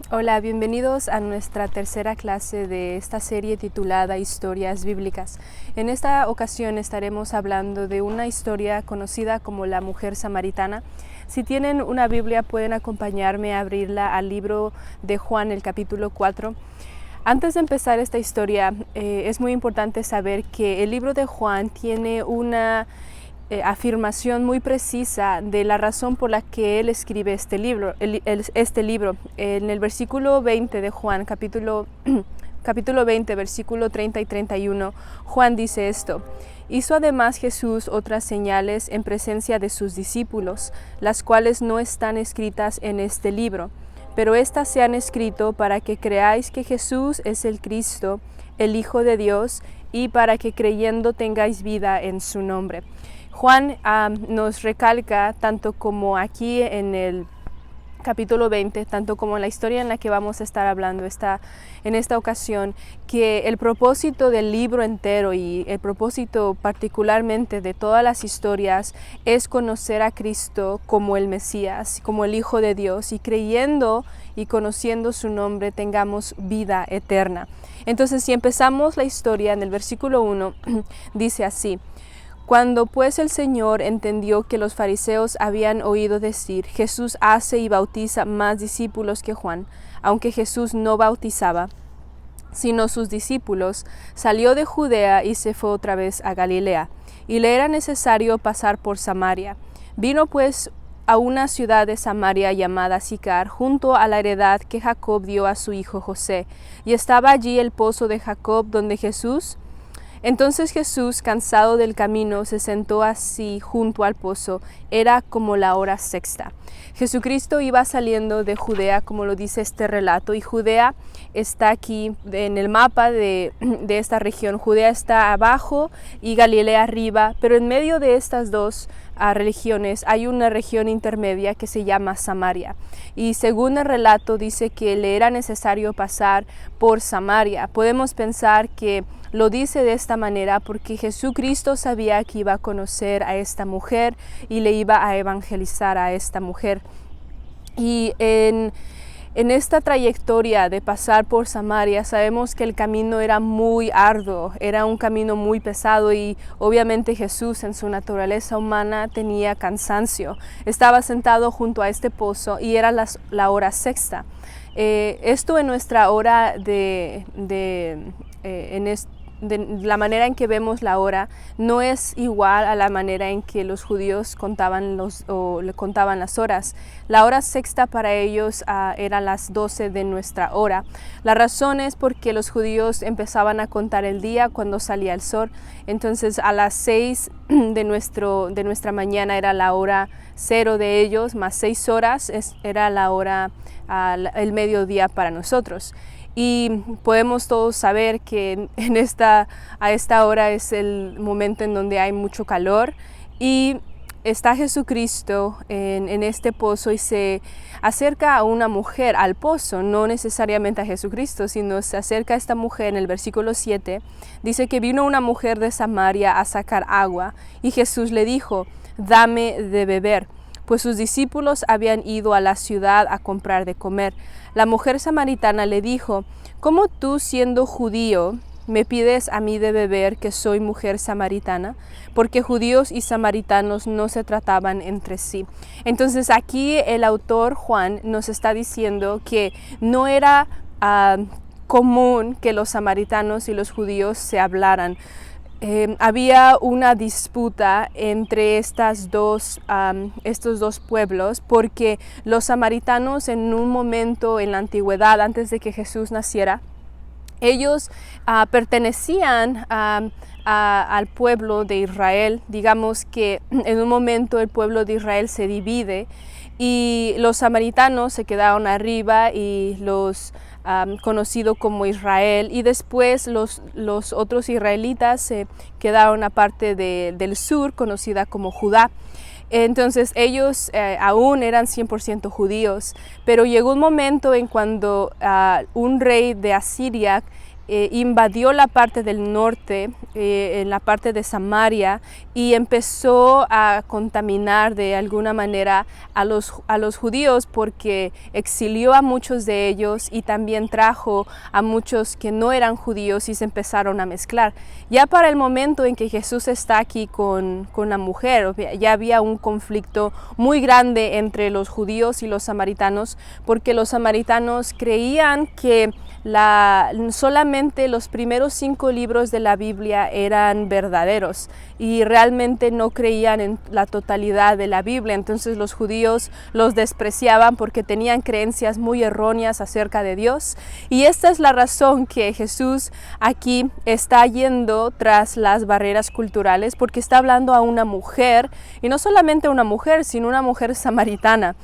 Hola, bienvenidos a nuestra tercera clase de esta serie titulada Historias Bíblicas. En esta ocasión estaremos hablando de una historia conocida como la mujer samaritana. Si tienen una Biblia pueden acompañarme a abrirla al libro de Juan, el capítulo 4. Antes de empezar esta historia, es muy importante saber que el libro de Juan tiene una afirmación muy precisa de la razón por la que él escribe este libro. En el versículo 20 de Juan, capítulo 20, versículo 30 y 31, Juan dice esto: Hizo además Jesús otras señales en presencia de sus discípulos, las cuales no están escritas en este libro, pero éstas se han escrito para que creáis que Jesús es el Cristo, el Hijo de Dios, y para que creyendo tengáis vida en su nombre. Juan nos recalca, tanto como aquí en el capítulo 20, tanto como en la historia en la que vamos a estar hablando en esta ocasión, que el propósito del libro entero y el propósito particularmente de todas las historias es conocer a Cristo como el Mesías, como el Hijo de Dios, y creyendo y conociendo su nombre tengamos vida eterna. Entonces, si empezamos la historia en el versículo 1, dice así: Cuando pues el Señor entendió que los fariseos habían oído decir: Jesús hace y bautiza más discípulos que Juan, aunque Jesús no bautizaba, sino sus discípulos, salió de Judea y se fue otra vez a Galilea, y le era necesario pasar por Samaria. Vino pues a una ciudad de Samaria llamada Sicar, junto a la heredad que Jacob dio a su hijo José, y estaba allí el pozo de Jacob, donde Entonces Jesús, cansado del camino, se sentó así junto al pozo. Era como la hora sexta. Jesucristo iba saliendo de Judea, como lo dice este relato, y Judea está aquí en el mapa de esta región. Judea está abajo y Galilea arriba, pero en medio de estas dos religiones hay una región intermedia que se llama Samaria. Y según el relato dice que le era necesario pasar por Samaria. Podemos pensar que lo dice de esta manera porque Jesucristo sabía que iba a conocer a esta mujer y le iba a evangelizar a esta mujer. Y en esta trayectoria de pasar por Samaria sabemos que el camino era muy arduo, era un camino muy pesado, y obviamente Jesús en su naturaleza humana tenía cansancio. Estaba sentado junto a este pozo y era la hora sexta. Esto en nuestra hora la manera en que vemos la hora no es igual a la manera en que los judíos le contaban las horas. La hora sexta para ellos era las 12 de nuestra hora. La razón es porque los judíos empezaban a contar el día cuando salía el sol. Entonces a las 6 de nuestra mañana era la hora 0 de ellos, más 6 horas era la hora, el mediodía para nosotros. Y podemos todos saber que a esta hora es el momento en donde hay mucho calor, y está Jesucristo en este pozo y se acerca a una mujer al pozo, no necesariamente a Jesucristo, sino se acerca a esta mujer. En el versículo 7 dice que vino una mujer de Samaria a sacar agua, y Jesús le dijo: dame de beber, pues sus discípulos habían ido a la ciudad a comprar de comer. La mujer samaritana le dijo: ¿Cómo tú, siendo judío, me pides a mí de beber, que soy mujer samaritana? Porque judíos y samaritanos no se trataban entre sí. Entonces aquí el autor Juan nos está diciendo que no era común que los samaritanos y los judíos se hablaran. Había una disputa entre estos dos pueblos, porque los samaritanos en un momento en la antigüedad, antes de que Jesús naciera, ellos pertenecían al pueblo de Israel. Digamos que en un momento el pueblo de Israel se divide y los samaritanos se quedaron arriba y los conocido como Israel, y después los otros israelitas se quedaron a parte del sur, conocida como Judá. Entonces ellos aún eran 100% judíos, pero llegó un momento en cuando un rey de Asiria invadió la parte del norte, en la parte de Samaria, y empezó a contaminar de alguna manera a los judíos, porque exilió a muchos de ellos y también trajo a muchos que no eran judíos y se empezaron a mezclar. Ya para el momento en que Jesús está aquí con la mujer, ya había un conflicto muy grande entre los judíos y los samaritanos, porque los samaritanos creían que solamente los primeros 5 libros de la Biblia eran verdaderos y realmente no creían en la totalidad de la Biblia. Entonces los judíos los despreciaban porque tenían creencias muy erróneas acerca de Dios, y esta es la razón que Jesús aquí está yendo tras las barreras culturales, porque está hablando a una mujer, y no solamente a una mujer, sino una mujer samaritana.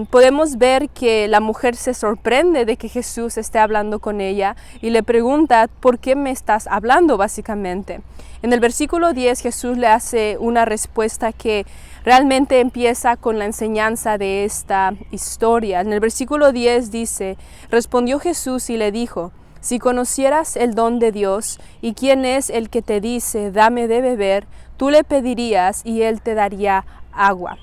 Podemos ver que la mujer se sorprende de que Jesús esté hablando con ella y le pregunta: ¿por qué me estás hablando? Básicamente. En el versículo 10 Jesús le hace una respuesta que realmente empieza con la enseñanza de esta historia. En el versículo 10 dice: respondió Jesús y le dijo: si conocieras el don de Dios y quién es el que te dice dame de beber, tú le pedirías y él te daría agua.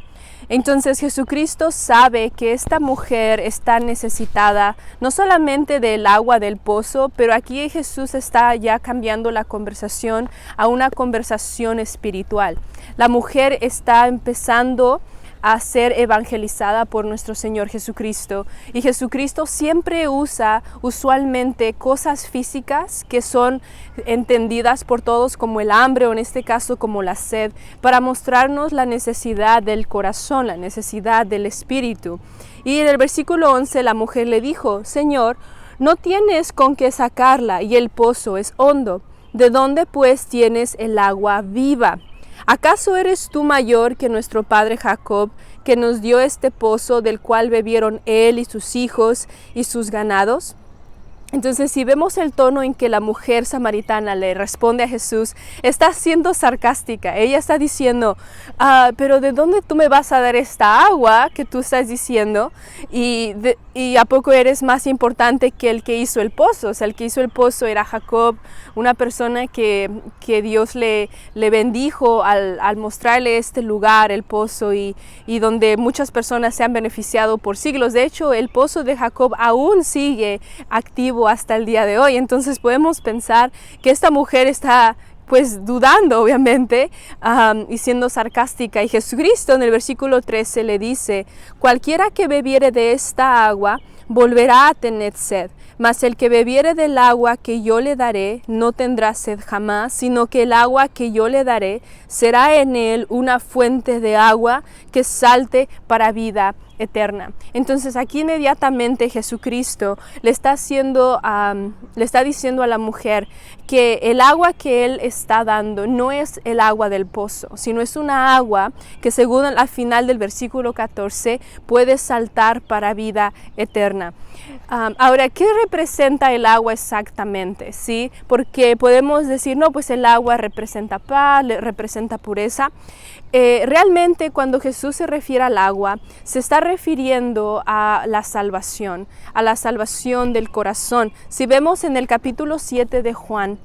Entonces Jesucristo sabe que esta mujer está necesitada no solamente del agua del pozo, pero aquí Jesús está ya cambiando la conversación a una conversación espiritual. La mujer está empezando a ser evangelizada por nuestro Señor Jesucristo, y Jesucristo siempre usa usualmente cosas físicas que son entendidas por todos como el hambre, o en este caso como la sed, para mostrarnos la necesidad del corazón, la necesidad del espíritu. Y en el versículo 11 la mujer le dijo: Señor, no tienes con qué sacarla y el pozo es hondo. ¿De dónde pues tienes el agua viva? ¿Acaso eres tú mayor que nuestro padre Jacob, que nos dio este pozo del cual bebieron él y sus hijos y sus ganados? Entonces, si vemos el tono en que la mujer samaritana le responde a Jesús, está siendo sarcástica. Ella está diciendo: pero ¿de dónde tú me vas a dar esta agua que tú estás diciendo? ¿Y a poco eres más importante que el que hizo el pozo? O sea, el que hizo el pozo era Jacob, una persona que Dios le bendijo al mostrarle este lugar, el pozo, y donde muchas personas se han beneficiado por siglos. De hecho, el pozo de Jacob aún sigue activo hasta el día de hoy. Entonces podemos pensar que esta mujer está pues dudando, obviamente, y siendo sarcástica. Y Jesucristo en el versículo 13 le dice: cualquiera que bebiere de esta agua volverá a tener sed, mas el que bebiere del agua que yo le daré no tendrá sed jamás, sino que el agua que yo le daré será en él una fuente de agua que salte para vida eterna. Entonces aquí inmediatamente Jesucristo le está diciendo a la mujer que el agua que él está dando no es el agua del pozo, sino es una agua que, según al final del versículo 14, puede saltar para vida eterna. Ahora, ¿qué representa el agua exactamente? ¿Sí? Porque podemos decir: no, pues el agua representa paz, representa pureza. Realmente, cuando Jesús se refiere al agua, se está refiriendo a la salvación del corazón. Si vemos en el capítulo 7 de Juan,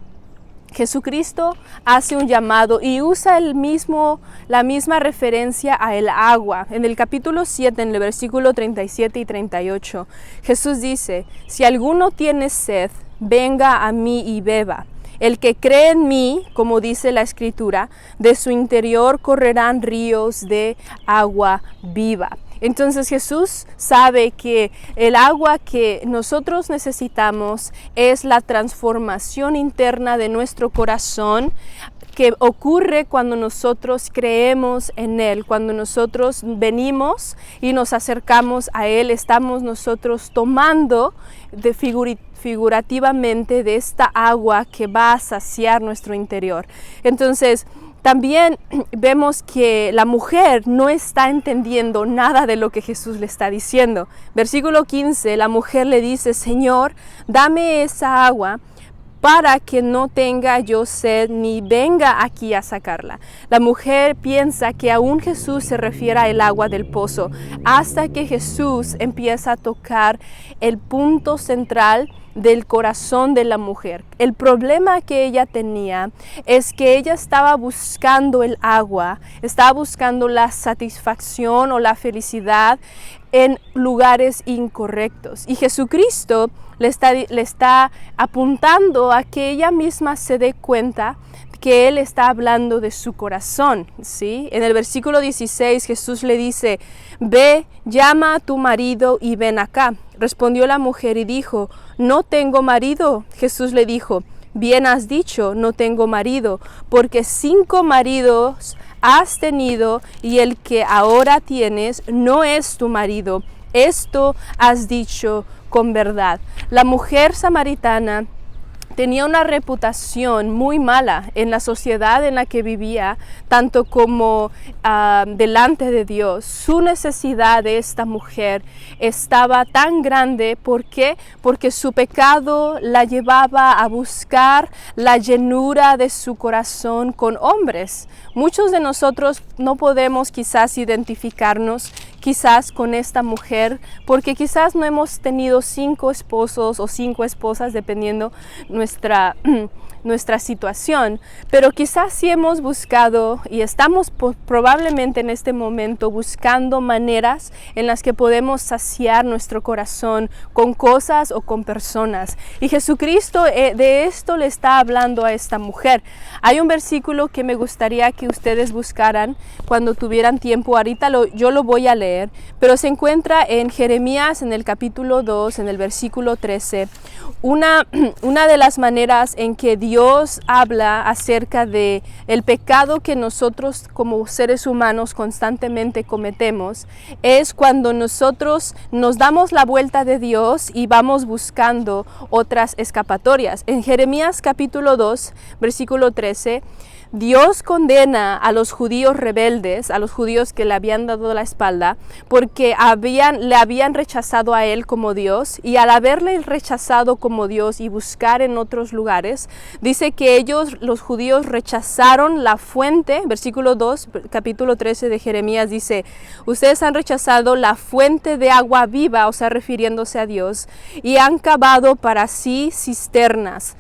Jesucristo hace un llamado y usa la misma referencia a el agua. En el capítulo 7, en el versículo 37 y 38, Jesús dice: si alguno tiene sed, venga a mí y beba. El que cree en mí, como dice la Escritura, de su interior correrán ríos de agua viva. Entonces Jesús sabe que el agua que nosotros necesitamos es la transformación interna de nuestro corazón, que ocurre cuando nosotros creemos en Él. Cuando nosotros venimos y nos acercamos a Él, estamos nosotros tomando figurativamente de esta agua que va a saciar nuestro interior. Entonces, también vemos que la mujer no está entendiendo nada de lo que Jesús le está diciendo. Versículo 15, la mujer le dice: Señor, dame esa agua para que no tenga yo sed ni venga aquí a sacarla. La mujer piensa que aún Jesús se refiere al agua del pozo, hasta que Jesús empieza a tocar el punto central del corazón de la mujer. El problema que ella tenía es que ella estaba buscando el agua, estaba buscando la satisfacción o la felicidad en lugares incorrectos. Y Jesucristo le está apuntando a que ella misma se dé cuenta que Él está hablando de su corazón, ¿sí? En el versículo 16 Jesús le dice: ve, llama a tu marido y ven acá. Respondió la mujer y dijo: no tengo marido. Jesús le dijo: bien has dicho, no tengo marido, porque 5 maridos has tenido y el que ahora tienes no es tu marido. Esto has dicho con verdad. La mujer samaritana tenía una reputación muy mala en la sociedad en la que vivía, tanto como delante de Dios. Su necesidad de esta mujer estaba tan grande. ¿Por qué? Porque su pecado la llevaba a buscar la llenura de su corazón con hombres. Muchos de nosotros no podemos quizás identificarnos quizás con esta mujer, porque quizás no hemos tenido 5 esposos o 5 esposas, dependiendo nuestra situación, pero quizás sí hemos buscado y estamos probablemente en este momento buscando maneras en las que podemos saciar nuestro corazón con cosas o con personas. Y Jesucristo de esto le está hablando a esta mujer. Hay un versículo que me gustaría que ustedes buscaran cuando tuvieran tiempo. Ahorita yo lo voy a leer, pero se encuentra en Jeremías, en el capítulo 2, en el versículo 13. Una de las maneras en que Dios habla acerca de el pecado que nosotros como seres humanos constantemente cometemos es cuando nosotros nos damos la vuelta de Dios y vamos buscando otras escapatorias. En Jeremías capítulo 2, versículo 13, Dios condena a los judíos rebeldes, a los judíos que le habían dado la espalda, porque le habían rechazado a Él como Dios, y al haberle rechazado como Dios y buscar en otros lugares, dice que ellos, los judíos, rechazaron la fuente. Versículo 2, capítulo 13 de Jeremías dice: ustedes han rechazado la fuente de agua viva, o sea, refiriéndose a Dios, y han cavado para sí cisternas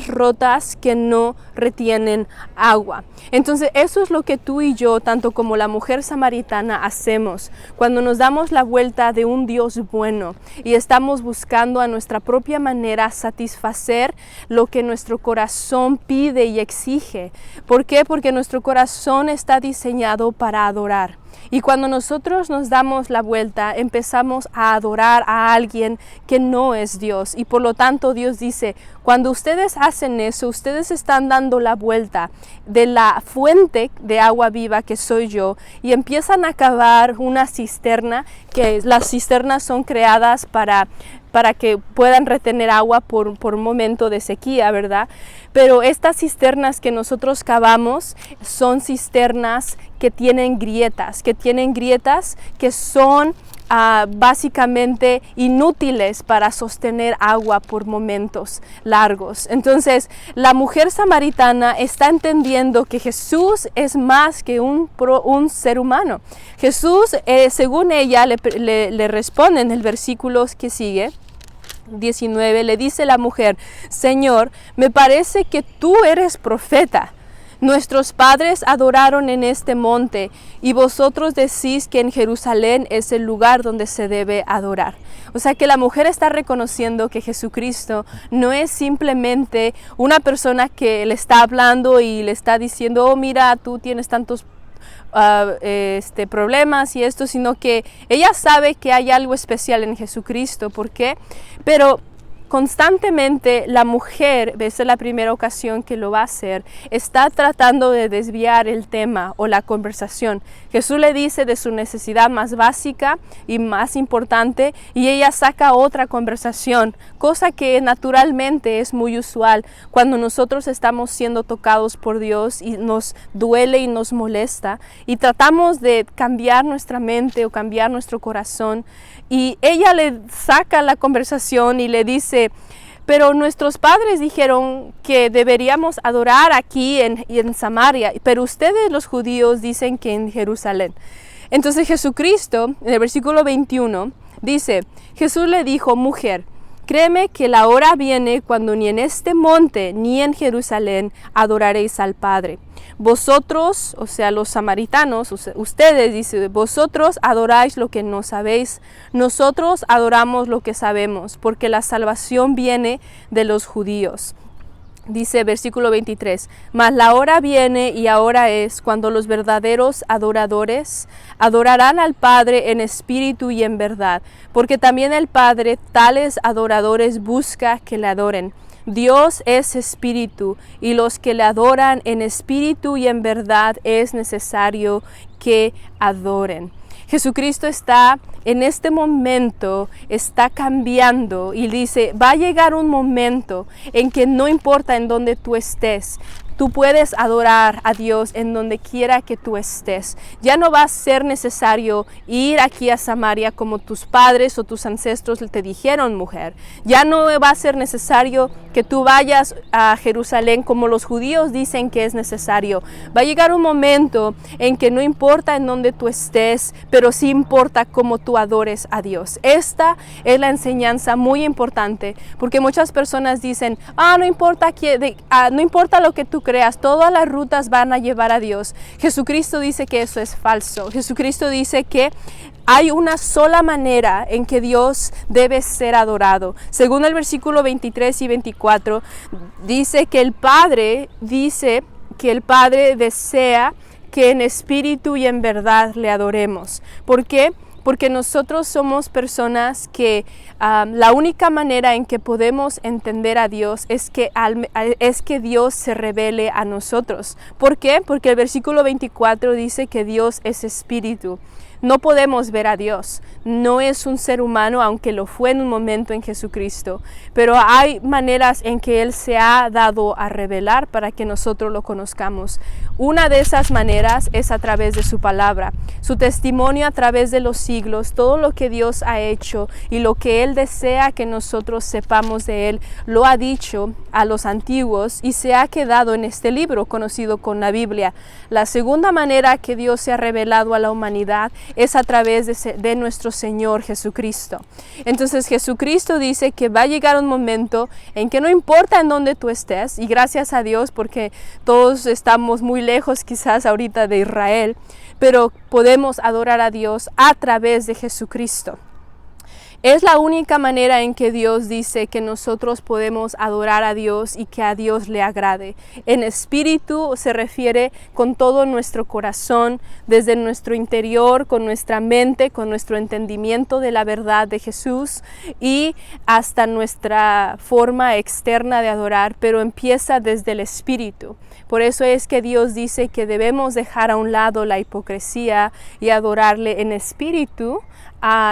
rotas que no retienen agua. Entonces eso es lo que tú y yo, tanto como la mujer samaritana, hacemos cuando nos damos la vuelta de un Dios bueno y estamos buscando a nuestra propia manera satisfacer lo que nuestro corazón pide y exige. ¿Por qué? Porque nuestro corazón está diseñado para adorar. Y cuando nosotros nos damos la vuelta, empezamos a adorar a alguien que no es Dios. Y por lo tanto Dios dice: cuando ustedes hacen eso, ustedes están dando la vuelta de la fuente de agua viva que soy yo, y empiezan a cavar una cisterna, que las cisternas son creadas para que puedan retener agua por un momento de sequía, ¿verdad? Pero estas cisternas que nosotros cavamos son cisternas que tienen grietas que son básicamente inútiles para sostener agua por momentos largos. Entonces, la mujer samaritana está entendiendo que Jesús es más que un ser humano. Jesús, según ella, le responde en el versículo que sigue, 19, le dice la mujer: Señor, me parece que tú eres profeta. Nuestros padres adoraron en este monte, y vosotros decís que en Jerusalén es el lugar donde se debe adorar. O sea que la mujer está reconociendo que Jesucristo no es simplemente una persona que le está hablando y le está diciendo: oh, mira, tú tienes tantos problemas y esto, sino que ella sabe que hay algo especial en Jesucristo. ¿Por qué? Pero constantemente la mujer, esa es la primera ocasión que lo va a hacer, está tratando de desviar el tema o la conversación. Jesús le dice de su necesidad más básica y más importante, y ella saca otra conversación, cosa que naturalmente es muy usual cuando nosotros estamos siendo tocados por Dios y nos duele y nos molesta, y tratamos de cambiar nuestra mente o cambiar nuestro corazón. Y ella le saca la conversación y le dice: pero nuestros padres dijeron que deberíamos adorar aquí en Samaria, pero ustedes los judíos dicen que en Jerusalén. Entonces Jesucristo, en el versículo 21, dice, Jesús le dijo, mujer, créeme que la hora viene cuando ni en este monte ni en Jerusalén adoraréis al Padre. Vosotros, o sea, los samaritanos, ustedes, dice, vosotros adoráis lo que no sabéis, nosotros adoramos lo que sabemos, porque la salvación viene de los judíos. Dice versículo 23, mas la hora viene y ahora es cuando los verdaderos adoradores adorarán al Padre en espíritu y en verdad, porque también el Padre tales adoradores busca que le adoren. Dios es espíritu y los que le adoran en espíritu y en verdad es necesario que adoren. Jesucristo está en este momento, está cambiando y dice, va a llegar un momento en que no importa en dónde tú estés, tú puedes adorar a Dios en donde quiera que tú estés. Ya no va a ser necesario ir aquí a Samaria como tus padres o tus ancestros te dijeron, mujer. Ya no va a ser necesario que tú vayas a Jerusalén como los judíos dicen que es necesario. Va a llegar un momento en que no importa en dónde tú estés, pero sí importa cómo tú adores a Dios. Esta es la enseñanza muy importante, porque muchas personas dicen, no importa lo que tú creas, todas las rutas van a llevar a Dios. Jesucristo dice que eso es falso. Jesucristo dice que hay una sola manera en que Dios debe ser adorado. Según el versículo 23 y 24, dice que el Padre desea que en espíritu y en verdad le adoremos. ¿Por qué? Porque nosotros somos personas que la única manera en que podemos entender a Dios es que Dios se revele a nosotros. ¿Por qué? Porque el versículo 24 dice que Dios es espíritu. No podemos ver a Dios, no es un ser humano, aunque lo fue en un momento en Jesucristo, pero hay maneras en que Él se ha dado a revelar para que nosotros lo conozcamos. Una de esas maneras es a través de su palabra, su testimonio a través de los siglos, todo lo que Dios ha hecho y lo que Él desea que nosotros sepamos de Él, lo ha dicho a los antiguos y se ha quedado en este libro conocido como la Biblia. La segunda manera que Dios se ha revelado a la humanidad es a través de nuestro Señor Jesucristo. Entonces Jesucristo dice que va a llegar un momento en que no importa en dónde tú estés, y gracias a Dios porque todos estamos muy lejos quizás ahorita de Israel, pero podemos adorar a Dios a través de Jesucristo. Es la única manera en que Dios dice que nosotros podemos adorar a Dios y que a Dios le agrade. En espíritu se refiere con todo nuestro corazón, desde nuestro interior, con nuestra mente, con nuestro entendimiento de la verdad de Jesús y hasta nuestra forma externa de adorar, pero empieza desde el espíritu. Por eso es que Dios dice que debemos dejar a un lado la hipocresía y adorarle en espíritu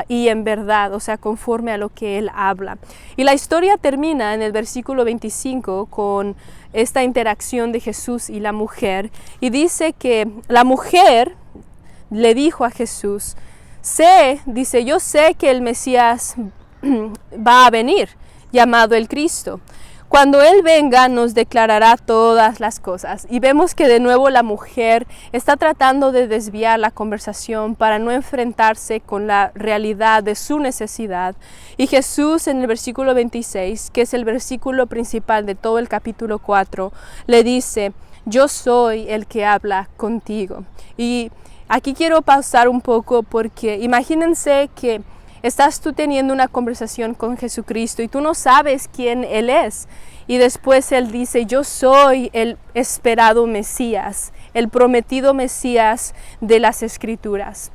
y en verdad, o sea, conforme a lo que Él habla. Y la historia termina en el versículo 25 con esta interacción de Jesús y la mujer. Y dice que la mujer le dijo a Jesús, yo sé que el Mesías va a venir, llamado el Cristo. Cuando Él venga nos declarará todas las cosas. Y vemos que de nuevo la mujer está tratando de desviar la conversación para no enfrentarse con la realidad de su necesidad. Y Jesús en el versículo 26, que es el versículo principal de todo el capítulo 4, le dice, yo soy el que habla contigo. Y aquí quiero pausar un poco porque imagínense que estás tú teniendo una conversación con Jesucristo y tú no sabes quién Él es. Y después Él dice, yo soy el esperado Mesías, el prometido Mesías de las Escrituras.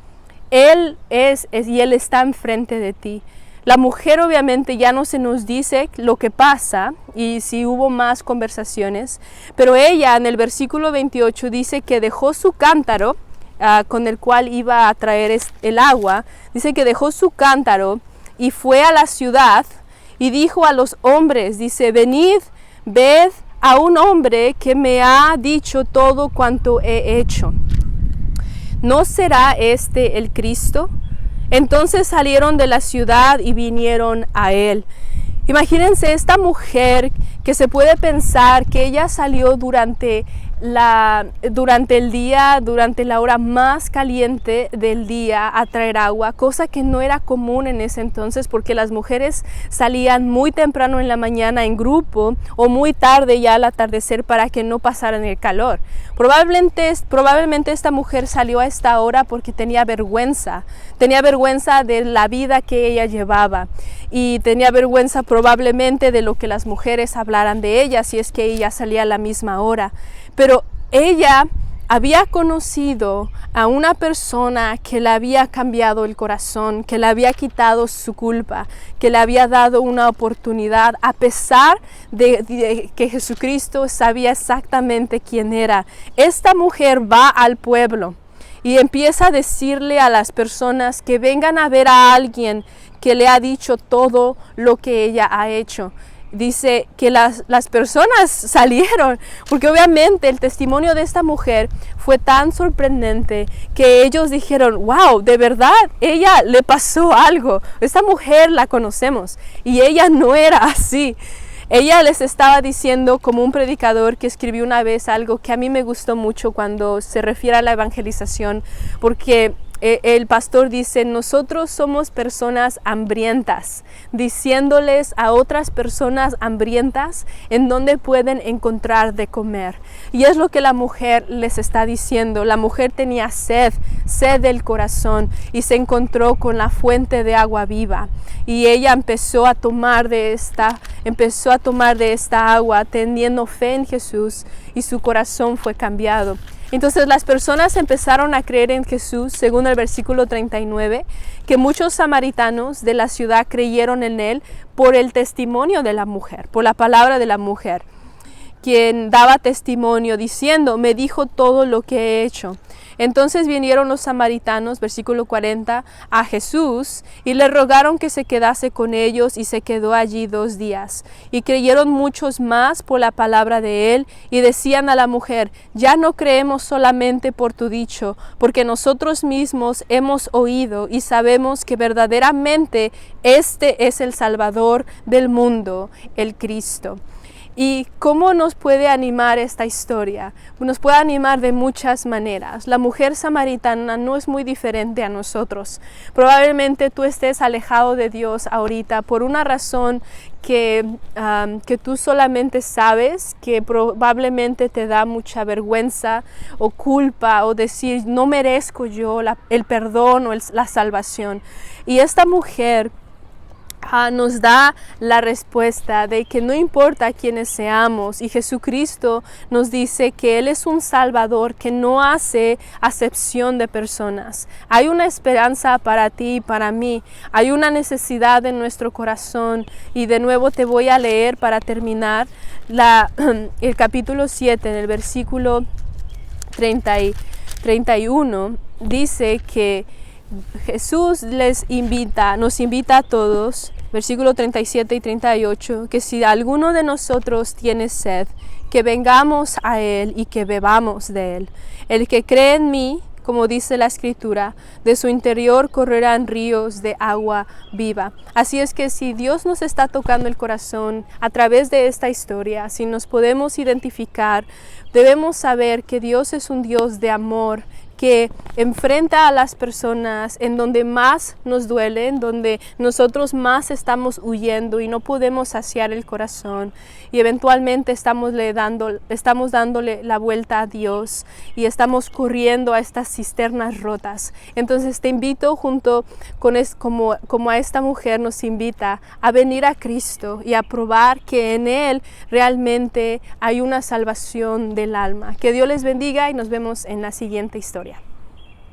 Él es y Él está enfrente de ti. La mujer obviamente ya no se nos dice lo que pasa y si hubo más conversaciones, pero ella en el versículo 28 dice que dejó su cántaro con el cual iba a traer el agua. Dice que dejó su cántaro y fue a la ciudad y dijo a los hombres, dice, venid, ved a un hombre que me ha dicho todo cuanto he hecho. ¿No será este el Cristo? Entonces salieron de la ciudad y vinieron a él. Imagínense esta mujer que se puede pensar que ella salió durante el día, durante la hora más caliente del día a traer agua, cosa que no era común en ese entonces porque las mujeres salían muy temprano en la mañana en grupo o muy tarde ya al atardecer para que no pasaran el calor. Probablemente esta mujer salió a esta hora porque tenía vergüenza de la vida que ella llevaba y tenía vergüenza probablemente de lo que las mujeres hablaran de ella si es que ella salía a la misma hora. Pero ella había conocido a una persona que le había cambiado el corazón, que le había quitado su culpa, que le había dado una oportunidad a pesar de que Jesucristo sabía exactamente quién era. Esta mujer va al pueblo y empieza a decirle a las personas que vengan a ver a alguien que le ha dicho todo lo que ella ha hecho. Dice que las personas salieron, porque obviamente el testimonio de esta mujer fue tan sorprendente que ellos dijeron, wow, de verdad, ella le pasó algo. Esta mujer la conocemos y ella no era así. Ella les estaba diciendo, como un predicador que escribió una vez algo que a mí me gustó mucho cuando se refiere a la evangelización, porque el pastor dice, nosotros somos personas hambrientas, diciéndoles a otras personas hambrientas en dónde pueden encontrar de comer. Y es lo que la mujer les está diciendo. La mujer tenía sed del corazón y se encontró con la fuente de agua viva. Y ella empezó a tomar de esta agua, teniendo fe en Jesús, y su corazón fue cambiado. Entonces las personas empezaron a creer en Jesús, según el versículo 39, que muchos samaritanos de la ciudad creyeron en él por el testimonio de la mujer, por la palabra de la mujer, quien daba testimonio diciendo, me dijo todo lo que he hecho. Entonces vinieron los samaritanos, versículo 40, a Jesús y le rogaron que se quedase con ellos, y se quedó allí 2 días. Y creyeron muchos más por la palabra de él, y decían a la mujer, ya no creemos solamente por tu dicho, porque nosotros mismos hemos oído y sabemos que verdaderamente este es el Salvador del mundo, el Cristo. ¿Y cómo nos puede animar esta historia? Nos puede animar de muchas maneras. La mujer samaritana no es muy diferente a nosotros. Probablemente tú estés alejado de Dios ahorita por una razón que tú solamente sabes, que probablemente te da mucha vergüenza o culpa, o decir, no merezco yo el perdón o la salvación. Y esta mujer nos da la respuesta de que no importa quiénes seamos, y Jesucristo nos dice que Él es un Salvador que no hace acepción de personas. Hay una esperanza para ti y para mí, hay una necesidad en nuestro corazón, y de nuevo te voy a leer para terminar el capítulo 7, en el versículo 31, dice que Jesús nos invita a todos, versículo 37 y 38, que si alguno de nosotros tiene sed, que vengamos a Él y que bebamos de Él. El que cree en mí, como dice la Escritura, de su interior correrán ríos de agua viva. Así es que si Dios nos está tocando el corazón a través de esta historia, si nos podemos identificar, debemos saber que Dios es un Dios de amor, que enfrenta a las personas en donde más nos duele, en donde nosotros más estamos huyendo y no podemos saciar el corazón, y eventualmente estamos dándole la vuelta a Dios y estamos corriendo a estas cisternas rotas. Entonces te invito, junto con como a esta mujer nos invita, a venir a Cristo y a probar que en Él realmente hay una salvación del alma. Que Dios les bendiga y nos vemos en la siguiente historia.